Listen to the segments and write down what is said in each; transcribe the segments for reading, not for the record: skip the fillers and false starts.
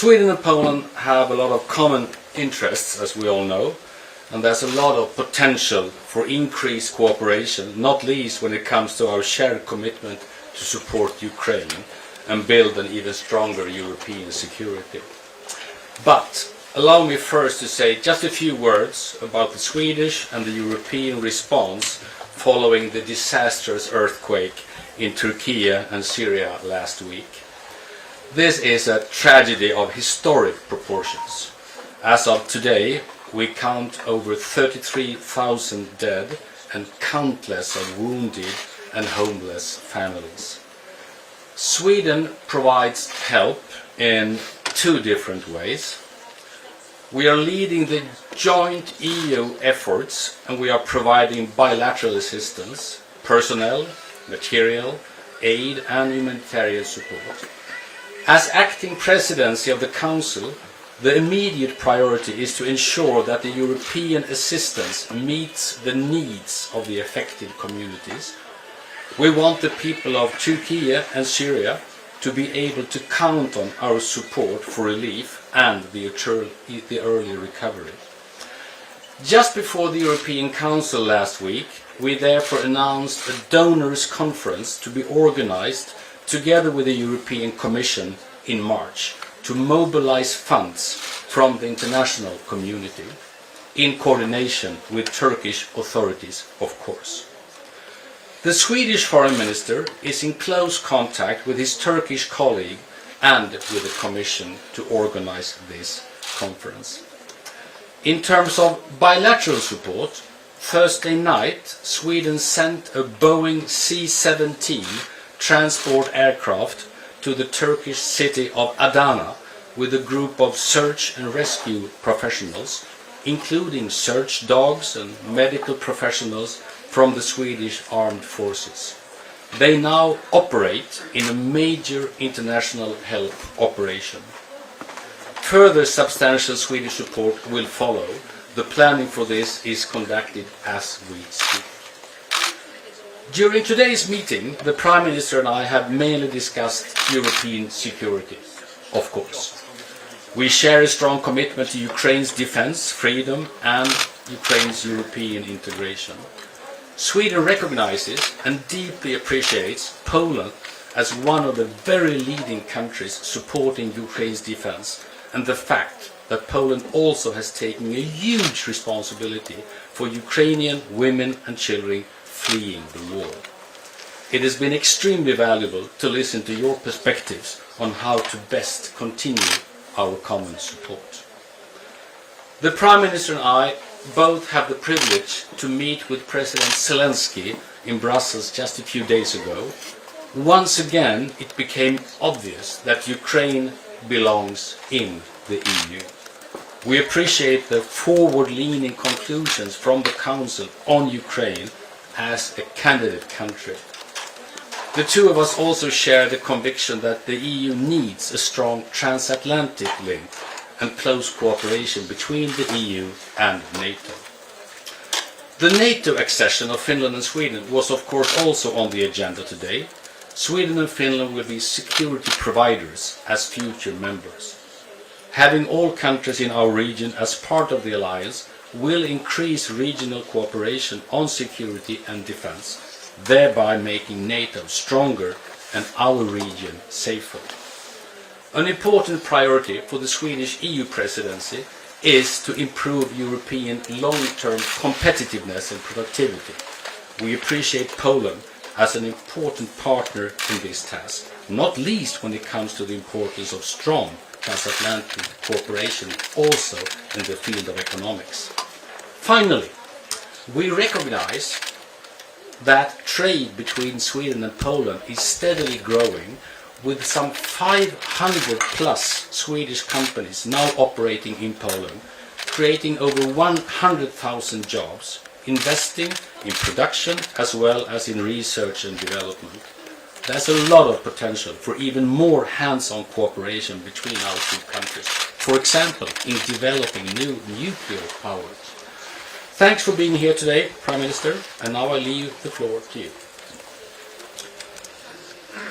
Sweden and Poland have a lot of common interests, as we all know, and there's a lot of potential for increased cooperation, not least when it comes to our shared commitment to support Ukraine and build an even stronger European security. But allow me first to say just a few words about the Swedish and the European response following the disastrous earthquake in Turkey and Syria last week. This is a tragedy of historic proportions. As of today, we count over 33,000 dead and countless of wounded and homeless families. Sweden provides help in two different ways. We are leading the joint EU efforts and we are providing bilateral assistance, personnel, material, aid and humanitarian support. As acting presidency of the Council, the immediate priority is to ensure that the European assistance meets the needs of the affected communities. We want the people of Turkey and Syria to be able to count on our support for relief and the early recovery. Just before the European Council last week, we therefore announced a donors conference to be organized together with the European Commission in March to mobilize funds from the international community in coordination with Turkish authorities, of course. The Swedish Foreign Minister is in close contact with his Turkish colleague and with the Commission to organize this conference. In terms of bilateral support, Thursday night Sweden sent a Boeing C-17 transport aircraft to the Turkish city of Adana with a group of search and rescue professionals, including search dogs and medical professionals from the Swedish Armed Forces. They now operate in a major international help operation. Further substantial Swedish support will follow. The planning for this is conducted as we speak. During today's meeting, the Prime Minister and I have mainly discussed European security, of course. We share a strong commitment to Ukraine's defense, freedom and Ukraine's European integration. Sweden recognizes and deeply appreciates Poland as one of the very leading countries supporting Ukraine's defense and the fact that Poland also has taken a huge responsibility for Ukrainian women and children fleeing the war. It has been extremely valuable to listen to your perspectives on how to best continue our common support. The Prime Minister and I both have the privilege to meet with President Zelensky in Brussels just a few days ago. Once again, it became obvious that Ukraine belongs in the EU. We appreciate the forward-leaning conclusions from the Council on Ukraine as a candidate country. The two of us also share the conviction that the EU needs a strong transatlantic link and close cooperation between the EU and NATO. The NATO accession of Finland and Sweden was of course also on the agenda today. Sweden and Finland will be security providers as future members. Having all countries in our region as part of the alliance will increase regional cooperation on security and defense, thereby making NATO stronger and our region safer. An important priority for the Swedish EU presidency is to improve European long-term competitiveness and productivity. We appreciate Poland as an important partner in this task, not least when it comes to the importance of strong transatlantic cooperation also in the field of economics. Finally, we recognize that trade between Sweden and Poland is steadily growing, with some 500 plus Swedish companies now operating in Poland, creating over 100,000 jobs, investing in production as well as in research and development. There's a lot of potential for even more hands-on cooperation between our two countries, for example, in developing new nuclear power. Thanks for being here today, Prime Minister, and now I leave the floor to you.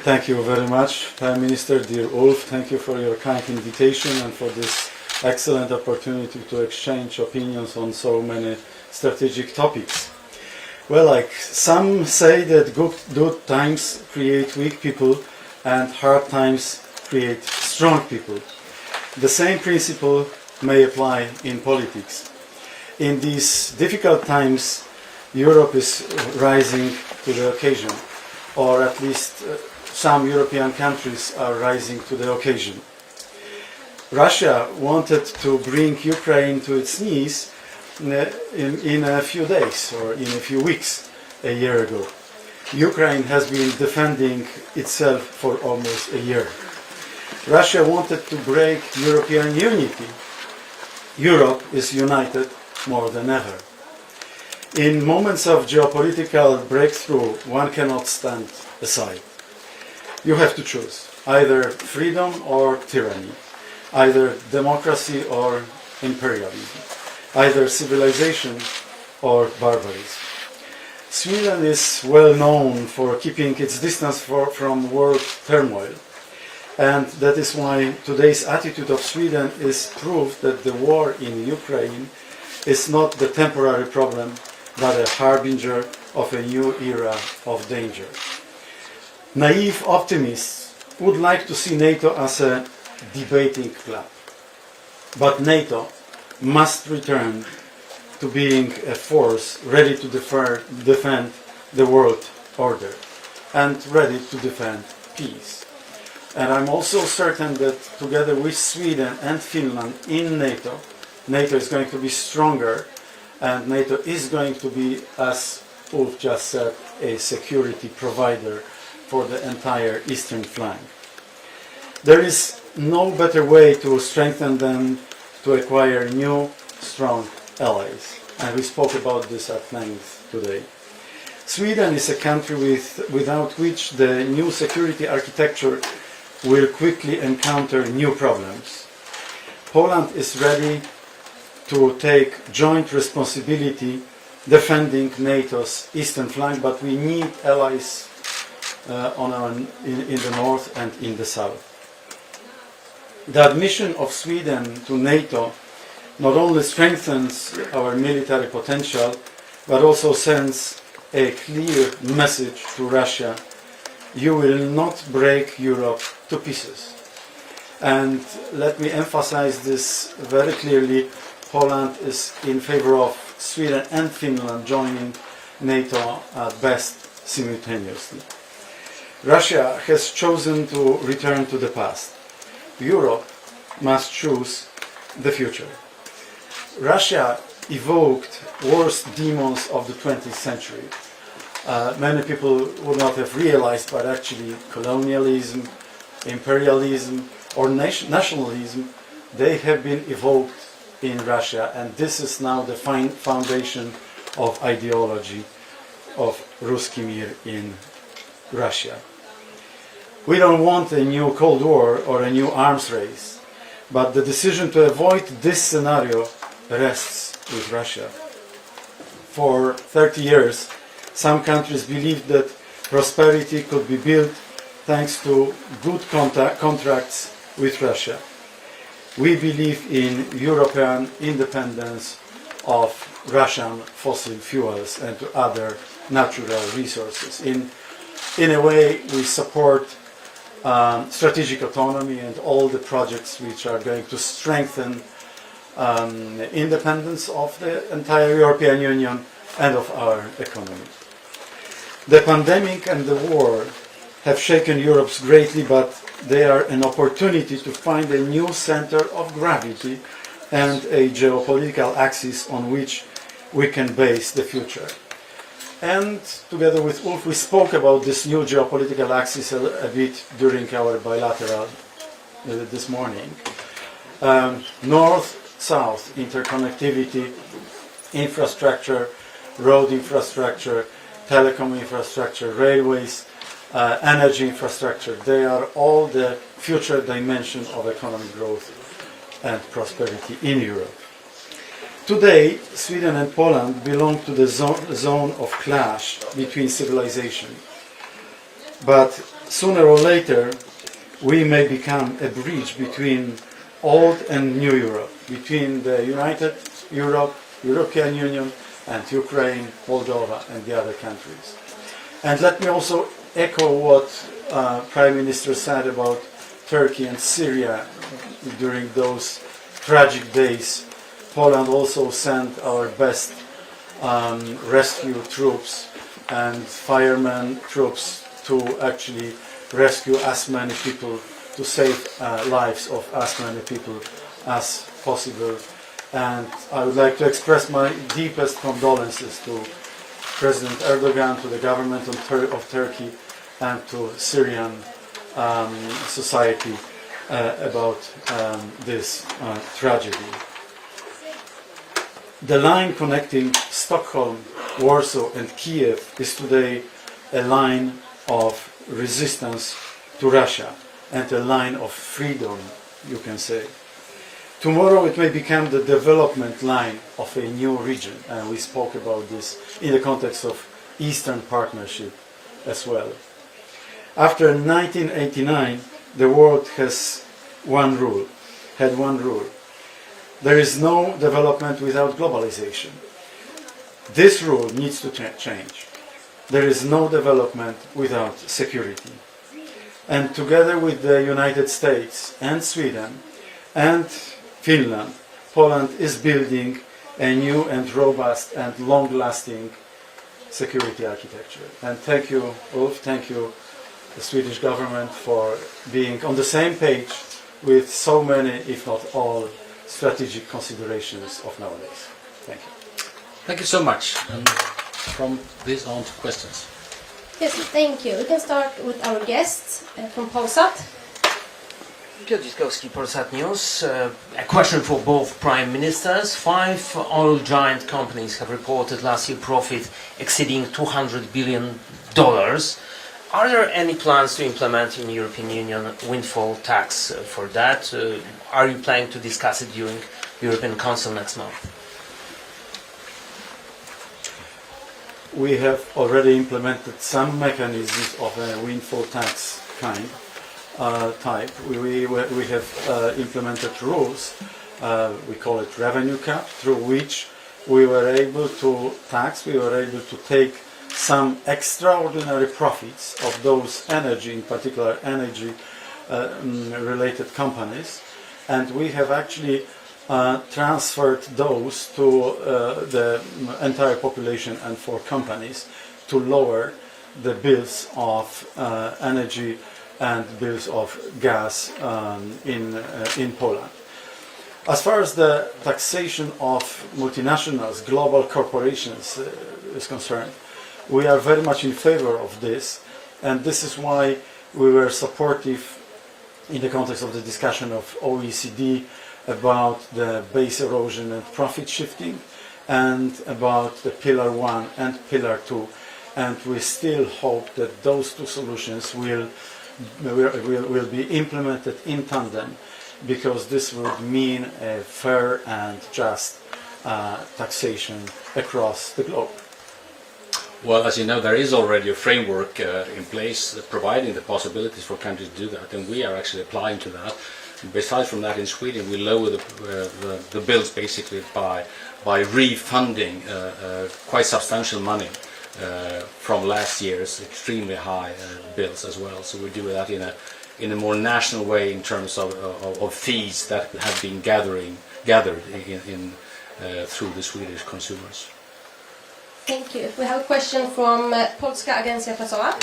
Thank you very much, Prime Minister, dear Ulf. Thank you for your kind invitation and for this excellent opportunity to exchange opinions on so many strategic topics. Well, like some say that good times create weak people and hard times create strong people. The same principle may apply in politics. In these difficult times, Europe is rising to the occasion, or at least some European countries are rising to the occasion. Russia wanted to bring Ukraine to its knees in a few days or in a few weeks a year ago. Ukraine has been defending itself for almost a year. Russia wanted to break European unity. Europe is united more than ever. In moments of geopolitical breakthrough, one cannot stand aside. You have to choose either freedom or tyranny, either democracy or imperialism, either civilization or barbarism. Sweden is well known for keeping its distance from world turmoil, and that is why today's attitude of Sweden is proof that the war in Ukraine is not the temporary problem, but a harbinger of a new era of danger. Naive optimists would like to see NATO as a debating club, but NATO must return to being a force ready to defend the world order and ready to defend peace. And I'm also certain that together with Sweden and Finland in NATO, NATO is going to be stronger, and NATO is going to be, as Ulf just said, a security provider for the entire eastern flank. There is no better way to strengthen them to acquire new, strong allies. And we spoke about this at length today. Sweden is a country without which the new security architecture will quickly encounter new problems. Poland is ready to take joint responsibility defending NATO's eastern flank, but we need allies in the north and in the south. The admission of Sweden to NATO not only strengthens our military potential, but also sends a clear message to Russia: you will not break Europe to pieces. And let me emphasize this very clearly: Poland is in favor of Sweden and Finland joining NATO at best simultaneously. Russia has chosen to return to the past. Europe must choose the future. Russia evoked worst demons of the 20th century. Many people would not have realized, but actually colonialism, imperialism, or nationalism, they have been evoked in Russia, and this is now the foundation of ideology of Ruski Mir in Russia. We don't want a new Cold War or a new arms race, but the decision to avoid this scenario rests with Russia. For 30 years, some countries believed that prosperity could be built thanks to good contracts with Russia. We believe in European independence of Russian fossil fuels and to other natural resources. In a way, we support strategic autonomy and all the projects which are going to strengthen independence of the entire European Union and of our economy. The pandemic and the war have shaken Europe greatly, but they are an opportunity to find a new center of gravity and a geopolitical axis on which we can base the future. And together with Ulf, we spoke about this new geopolitical axis a bit during our bilateral this morning. North-south interconnectivity, infrastructure, road infrastructure, telecom infrastructure, railways, energy infrastructure, they are all the future dimension of economic growth and prosperity in Europe. Today, Sweden and Poland belong to the zone of clash between civilization. But sooner or later we may become a bridge between old and new Europe, between the United Europe, European Union, and Ukraine, Moldova, and the other countries. And let me also echo what Prime Minister said about Turkey and Syria during those tragic days. Poland also sent our best rescue troops and firemen troops to actually rescue as many people, to save lives of as many people as possible. And I would like to express my deepest condolences to President Erdogan, to the government of Turkey, and to Syrian society about this tragedy. The line connecting Stockholm, Warsaw and Kiev is today a line of resistance to Russia and a line of freedom, you can say. Tomorrow it may become the development line of a new region, and we spoke about this in the context of Eastern Partnership as well. After 1989, the world had one rule. There is no development without globalization. This rule needs to change. There is no development without security. And together with the United States and Sweden and Finland, Poland is building a new and robust and long-lasting security architecture. And thank you, Ulf, thank you, the Swedish government, for being on the same page with so many, if not all, strategic considerations of nowadays. Thank you. Thank you so much. And from this on to questions. Yes, thank you. We can start with our guests from Polsat. Piotr Dziskowski, Polsat News. A question for both Prime Ministers. 5 oil giant companies have reported last year profit exceeding $200 billion. Are there any plans to implement in the European Union windfall tax for that? Are you planning to discuss it during European Council next month? We have already implemented some mechanisms of a windfall tax type. We have implemented rules, we call it revenue cap, through which we were able to take some extraordinary profits of those in particular energy related companies, and we have actually transferred those to the entire population and for companies to lower the bills of energy and bills of gas in Poland. As far as the taxation of multinationals, global corporations is concerned, we are very much in favor of this, and this is why we were supportive in the context of the discussion of OECD about the base erosion and profit shifting, and about the Pillar 1 and Pillar 2, and we still hope that those two solutions will be implemented in tandem, because this would mean a fair and just taxation across the globe. Well, as you know, there is already a framework in place providing the possibilities for countries to do that, and we are actually applying to that. And besides from that, in Sweden, we lower the bills basically by refunding quite substantial money from last year's extremely high bills as well. So we do that in a more national way in terms of fees that have been gathered through the Swedish consumers. Thank you. We have a question from Polska Agencja Prasowa.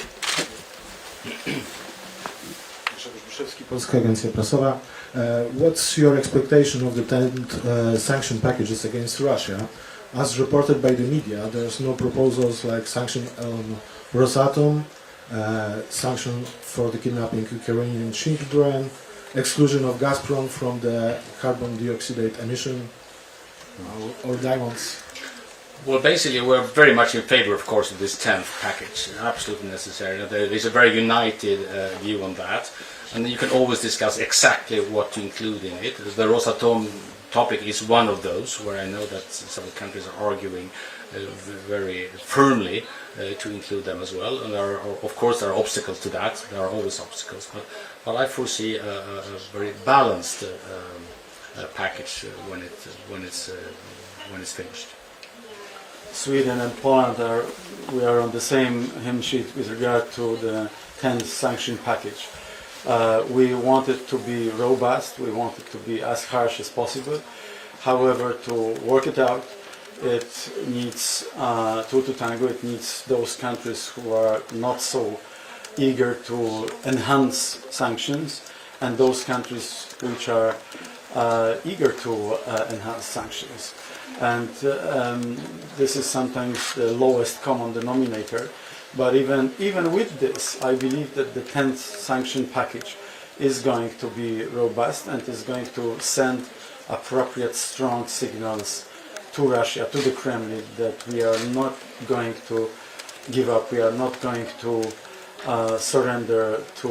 Polska Agencja Prasowa. What's your expectation of the 10th sanction packages against Russia? As reported by the media, there's no proposals like sanction on Rosatom, sanction for the kidnapping Ukrainian children, exclusion of Gazprom from the carbon dioxide emission, or diamonds. Well, basically, we're very much in favor, of course, of this 10th package. Absolutely necessary. There's a very united view on that. And you can always discuss exactly what to include in it. The Rosatom topic is one of those, where I know that several countries are arguing very firmly to include them as well. And of course, there are obstacles to that. There are always obstacles. But I foresee a very balanced package when it's finished. Sweden and Poland we are on the same hymn sheet with regard to the 10th sanction package. We want it to be robust, we want it to be as harsh as possible. However, to work it out, it needs two to tango. It needs those countries who are not so eager to enhance sanctions, and those countries which are eager to enhance sanctions. And this is sometimes the lowest common denominator. But even with this, I believe that the 10th sanction package is going to be robust and is going to send appropriate strong signals to Russia, to the Kremlin, that we are not going to give up, we are not going to surrender to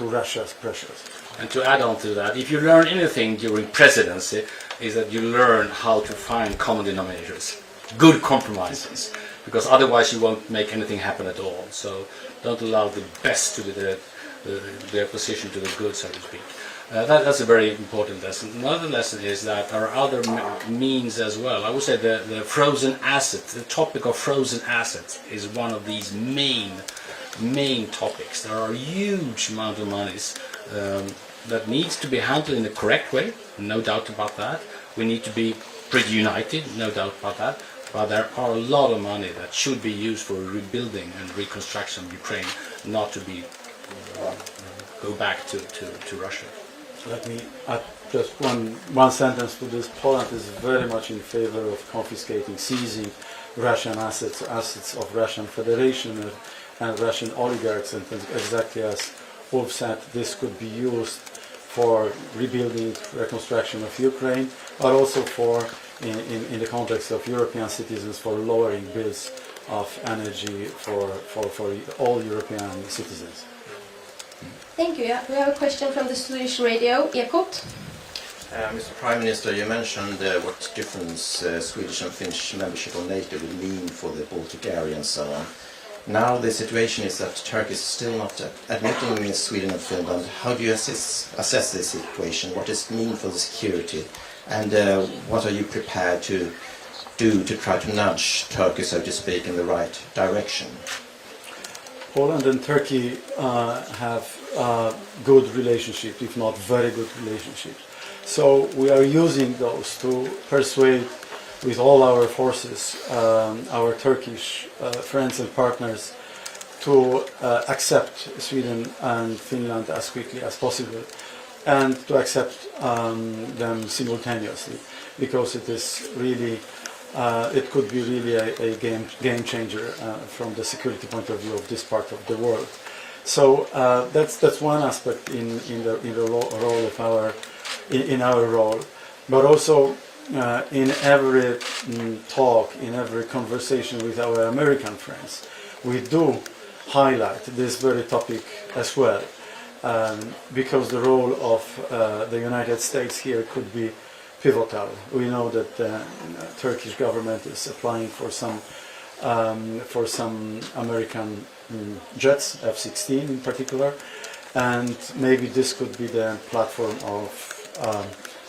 Russia's pressures. And to add on to that, if you learn anything during presidency, is that you learn how to find common denominators, good compromises, because otherwise you won't make anything happen at all. So don't allow the best to be the opposition to the good, so to speak. That's a very important lesson. Another lesson is that there are other means as well. I would say the frozen assets, the topic of frozen assets is one of these main topics. There are huge amount of monies that needs to be handled in the correct way, no doubt about that. We need to be pretty united, no doubt about that. But there are a lot of money that should be used for rebuilding and reconstruction of Ukraine, not to be go back to Russia. Let me add just one sentence to this. Poland is very much in favor of confiscating, seizing Russian assets of Russian Federation and Russian oligarchs, and exactly as Ulf said, this could be used for rebuilding, reconstruction of Ukraine, but also for, in the context of European citizens, for lowering bills of energy for all European citizens. Thank you. Yeah. We have a question from the Swedish radio, Ekot. Mr. Prime Minister, you mentioned what difference Swedish and Finnish membership of NATO will mean for the Baltic area and so on. Now the situation is that Turkey is still not admitting Sweden and Finland. How do you assess this situation? What does it mean for the security? And what are you prepared to do to try to nudge Turkey, so to speak, in the right direction? Poland and Turkey have good relationships, if not very good relationships. So we are using those to persuade with all our forces, our Turkish friends and partners, to accept Sweden and Finland as quickly as possible, and to accept them simultaneously, because it is really, it could be really a game changer from the security point of view of this part of the world. So that's one aspect in the role of our role, but also in every talk, in every conversation with our American friends, we do highlight this very topic as well, because the role of the United States here could be pivotal. We know that the Turkish government is applying for some American jets, F-16 in particular, and maybe this could be the platform of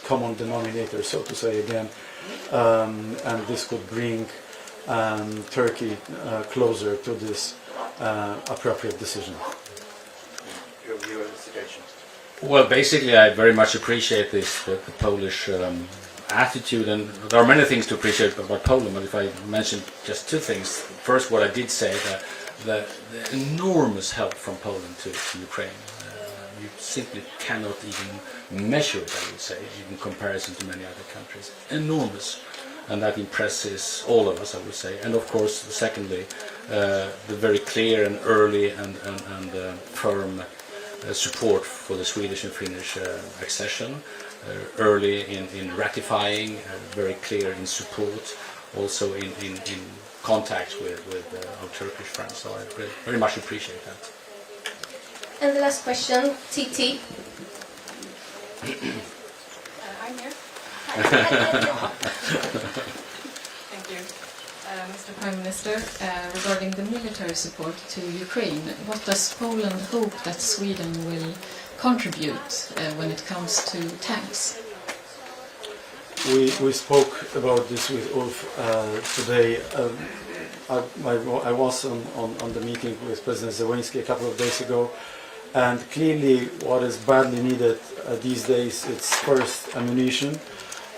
common denominator, so to say again, and this could bring Turkey closer to this appropriate decision. Your view of the situation? Well, basically, I very much appreciate the Polish attitude, and there are many things to appreciate about Poland, but if I mention just two things. First, what I did say, the enormous help from Poland to Ukraine. You simply cannot even measure it, I would say, in comparison to many other countries. Enormous. And that impresses all of us, I would say. And of course, secondly, the very clear and early and firm support for the Swedish and Finnish accession, early in ratifying, very clear in support also in contact with our Turkish friends. So I very much appreciate that. And the last question, TT. I'm here. Thank you. Mr. Prime Minister, regarding the military support to Ukraine, what does Poland hope that Sweden will contribute when it comes to tanks? We spoke about this with Ulf today. I was on the meeting with President Zelensky a couple of days ago, and clearly what is badly needed these days is first ammunition,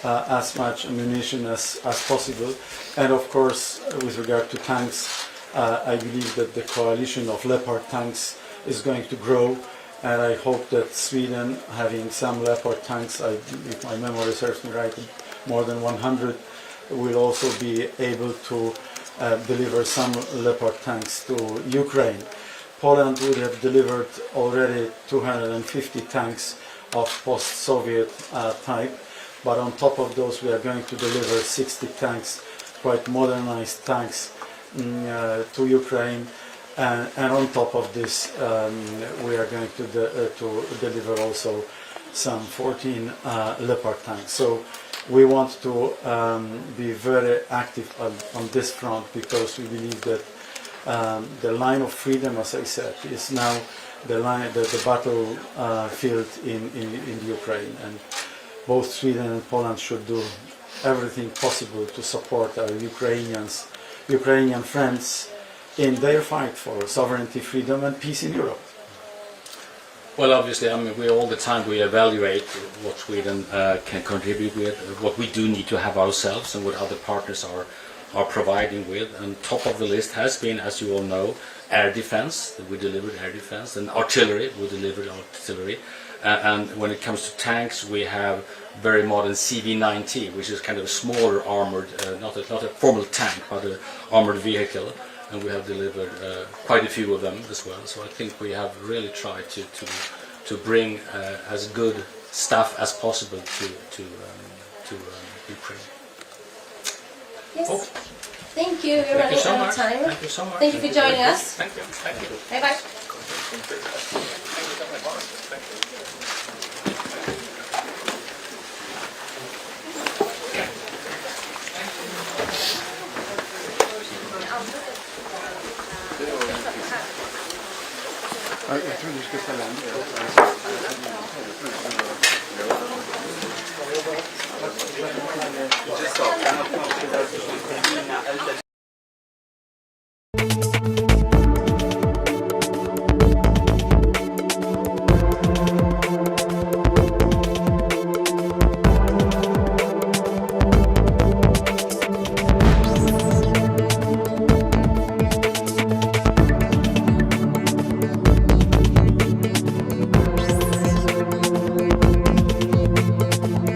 as much ammunition as possible, and of course with regard to tanks, I believe that the coalition of Leopard tanks is going to grow, and I hope that Sweden, having some Leopard tanks, if my memory serves me right, more than 100, will also be able to deliver some Leopard tanks to Ukraine. Poland would have delivered already 250 tanks of post-Soviet type, but on top of those we are going to deliver 60 tanks, quite modernized tanks, to Ukraine, and on top of this we are going to deliver also some 14 Leopard tanks. So we want to be very active on this front, because we believe that the line of freedom, as I said, is now the battlefield in Ukraine, and both Sweden and Poland should do everything possible to support our Ukrainian friends in their fight for sovereignty, freedom, and peace in Europe. Well, obviously, I mean, we all the time we evaluate what Sweden can contribute with, what we do need to have ourselves, and what other partners are providing with. And top of the list has been, as you all know, air defense. We delivered air defense, and artillery. We delivered artillery. And when it comes to tanks, we have very modern CV-90, which is kind of a smaller armored, not a formal tank, but an armored vehicle. And we have delivered quite a few of them as well. So I think we have really tried to bring as good stuff as possible to Ukraine. Yes. Oh. Thank you. We're running out of time. Thank you so much. Thank you for joining us. Thank you. Thank you. Bye bye. Jag tror du ska ställa en del.